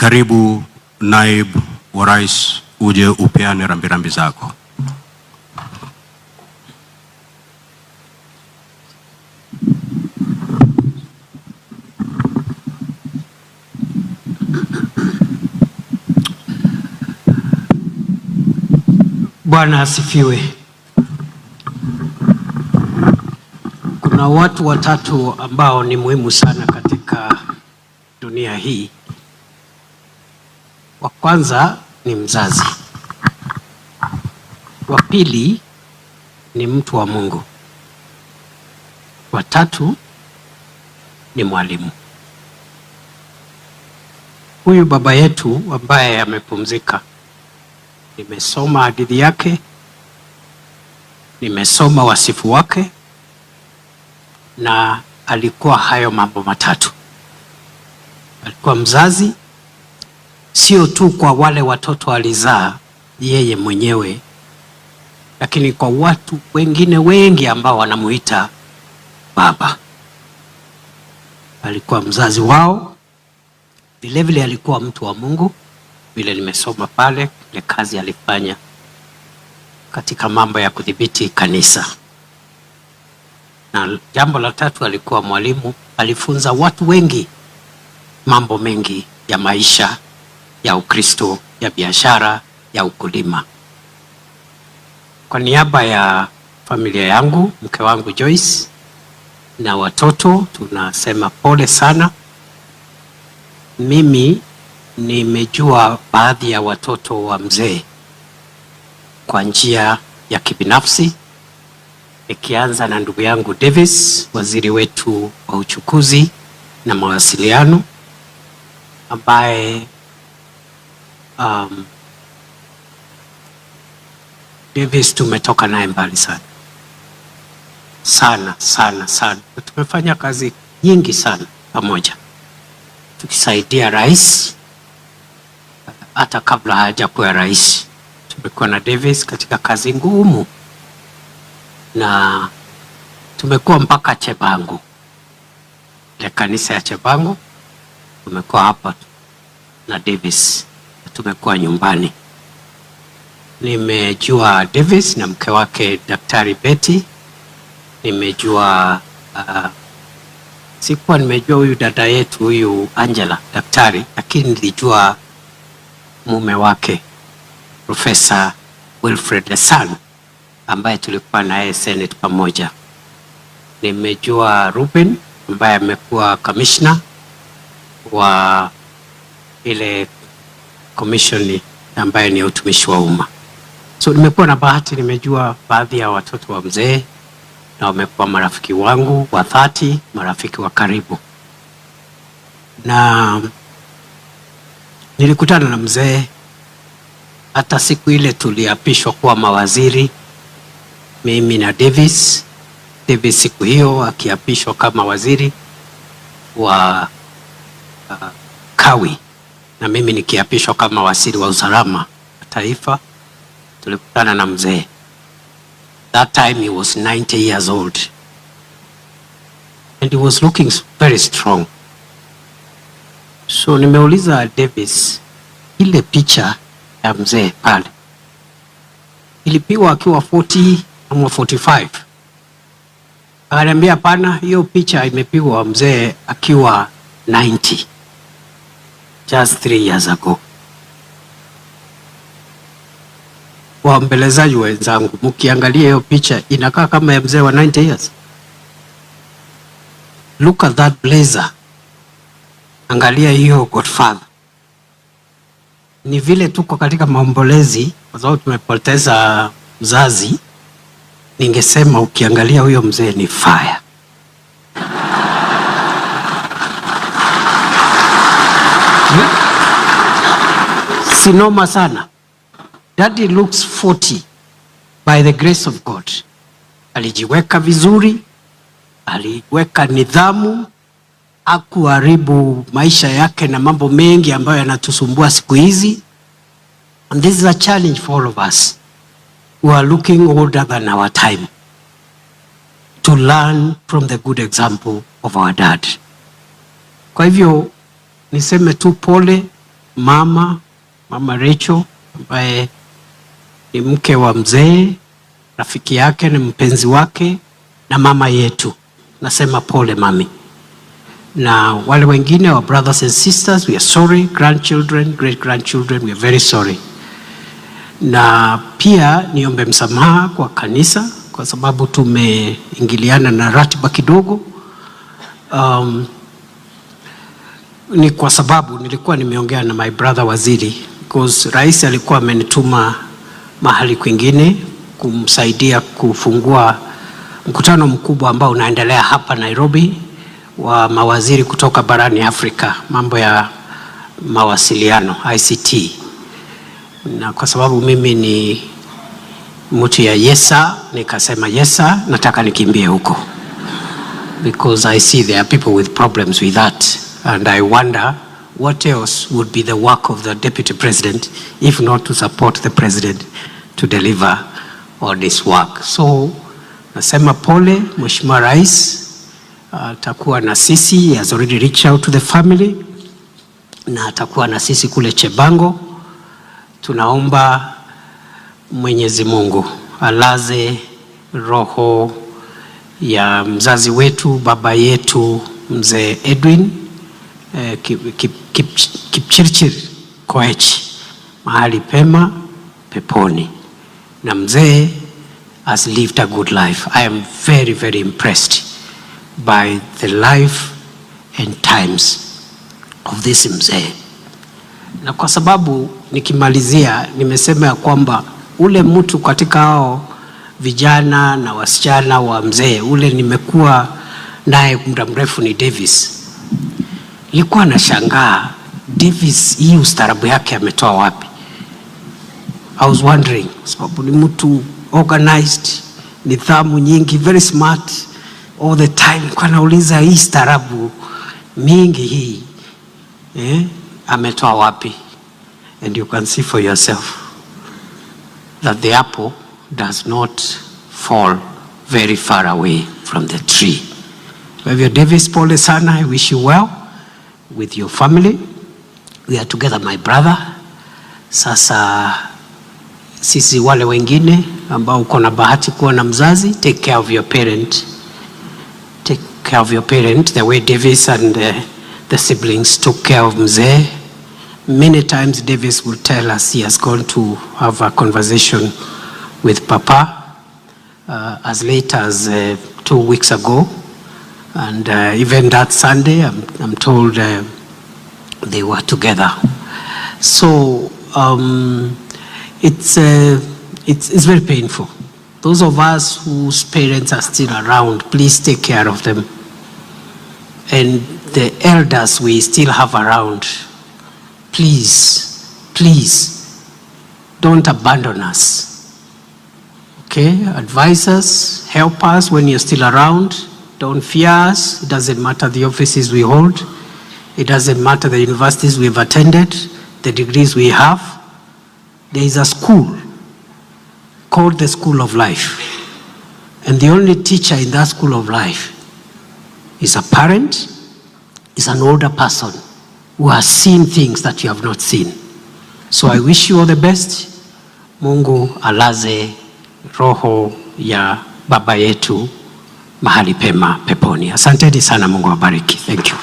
Karibu naibu wa rais, uje upeane rambirambi zako. Bwana asifiwe. Kuna watu watatu ambao ni muhimu sana katika dunia hii. Wa kwanza ni mzazi. Wa pili ni mtu wa Mungu. Wa tatu ni mwalimu. Huyu baba yetu ambaye amepumzika, nimesoma hadithi yake, nimesoma wasifu wake, na alikuwa hayo mambo matatu. Alikuwa mzazi, sio tu kwa wale watoto alizaa yeye mwenyewe, lakini kwa watu wengine wengi ambao wanamuita baba. Alikuwa mzazi wao, vilevile alikuwa mtu wa Mungu, vile nimesoma pale ile kazi alifanya katika mambo ya kudhibiti kanisa. Na jambo la tatu, alikuwa mwalimu, alifunza watu wengi mambo mengi ya maisha, ya Ukristo, ya biashara, ya ukulima. Kwa niaba ya familia yangu, mke wangu Joyce na watoto, tunasema pole sana. Mimi nimejua baadhi ya watoto wa mzee kwa njia ya kibinafsi, nikianza na ndugu yangu Davis, waziri wetu wa uchukuzi na mawasiliano, ambaye Davis tumetoka naye mbali sana sana. Tumefanya kazi nyingi sana pamoja, tukisaidia rais hata kabla hajakuwa rais. Tumekuwa na Davis katika kazi ngumu, na tumekuwa mpaka Chebangu, ile kanisa ya Chebangu tumekuwa hapa na Davis, tumekuwa nyumbani. Nimejua Davis na mke wake Daktari Betty. Nimejua sikuwa nimejua huyu dada yetu huyu Angela daktari, lakini nilijua mume wake Profesa Wilfred Lesan ambaye tulikuwa naye Senate pamoja. Nimejua Ruben ambaye amekuwa commissioner wa ile commission ambaye ni utumishi wa umma. So nimekuwa na bahati, nimejua baadhi ya watoto wa mzee, na wamekuwa marafiki wangu wa dhati, marafiki wa karibu. Na nilikutana na mzee hata siku ile tuliapishwa kuwa mawaziri, mimi na Davis. Davis siku hiyo akiapishwa kama waziri wa kawi, na mimi nikiapishwa kama waziri wa usalama wa taifa. Tulikutana na mzee. That time he was 90 years old and he was looking very strong. So nimeuliza Davis, ile picha ya mzee pale ilipigwa akiwa 40 ama 45? Akaniambia hapana, hiyo picha imepigwa mzee akiwa 90, just 3 years ago. Waombelezaji wenzangu, mkiangalia hiyo picha inakaa kama ya mzee wa 90 years. Look at that blazer. Angalia hiyo Godfather. Ni vile tuko katika maombolezi kwa sababu tumepoteza mzazi. Ningesema ukiangalia huyo mzee ni fire. Sinoma sana. Daddy looks 40 by the grace of God. Alijiweka vizuri, aliweka nidhamu, hakuharibu maisha yake na mambo mengi ambayo yanatusumbua siku hizi. And this is a challenge for all of us who are looking older than our time, to learn from the good example of our dad. Kwa hivyo niseme tu pole mama Rachel ambaye ni mke wa mzee, rafiki yake na mpenzi wake na mama yetu. Nasema pole mami. Na wale wengine wa brothers and sisters, we are sorry. Grandchildren, great grandchildren, we are very sorry. Na pia niombe msamaha kwa kanisa kwa sababu tumeingiliana na ratiba kidogo. Ni kwa sababu nilikuwa nimeongea na my brother waziri, because rais alikuwa amenituma mahali kwingine kumsaidia kufungua mkutano mkubwa ambao unaendelea hapa Nairobi wa mawaziri kutoka barani Afrika, mambo ya mawasiliano ICT. Na kwa sababu mimi ni mtu ya yesa, nikasema yesa, nataka nikimbie huko, because I see there are people with problems with that, and I wonder what else would be the work of the deputy president if not to support the president to deliver on this work. So nasema pole Mheshimiwa Rais, atakuwa na sisi, he has already reached out to the family, na atakuwa na sisi kule Chebango. Tunaomba Mwenyezi Mungu alaze roho ya mzazi wetu, baba yetu mzee Edwin Kipchirchir Koech mahali pema peponi. Na mzee has lived a good life. I am very, very impressed by the life and times of this mzee. Na kwa sababu nikimalizia, nimesema ya kwamba ule mtu katika hao vijana na wasichana wa mzee ule nimekuwa naye muda mrefu ni Davis. Nilikuwa nashangaa Davis hii ustaarabu yake ametoa wapi? I was wondering, sababu ni mtu organized, nidhamu nyingi, very smart all the time. Kwa nauliza hii ustaarabu mingi hii ametoa wapi? And you can see for yourself that the apple does not fall very far away from the tree. Kwa hivyo Davis, pole sana. I wish you well with your family. We are together, my brother. Sasa sisi wale wengine ambao uko na bahati kuwa na mzazi, take care of your parent. Take care of your parent the way Davis and the siblings took care of mzee. Many times Davis will tell us he has gone to have a conversation with Papa as late as 2 weeks ago. And even that Sunday, I'm told they were together. So it's very painful. Those of us whose parents are still around, please take care of them. And the elders we still have around, please, please, don't abandon us. Okay? Advise us, help us when you're still around. Don't fear us. It doesn't matter the offices we hold. It doesn't matter the universities we've attended, the degrees we have. There is a school called the School of Life. And the only teacher in that School of Life is a parent, is an older person who has seen things that you have not seen. So I wish you all the best. Mungu alaze roho ya baba yetu mahali pema peponi. Asanteni sana, Mungu awabariki. Thank you.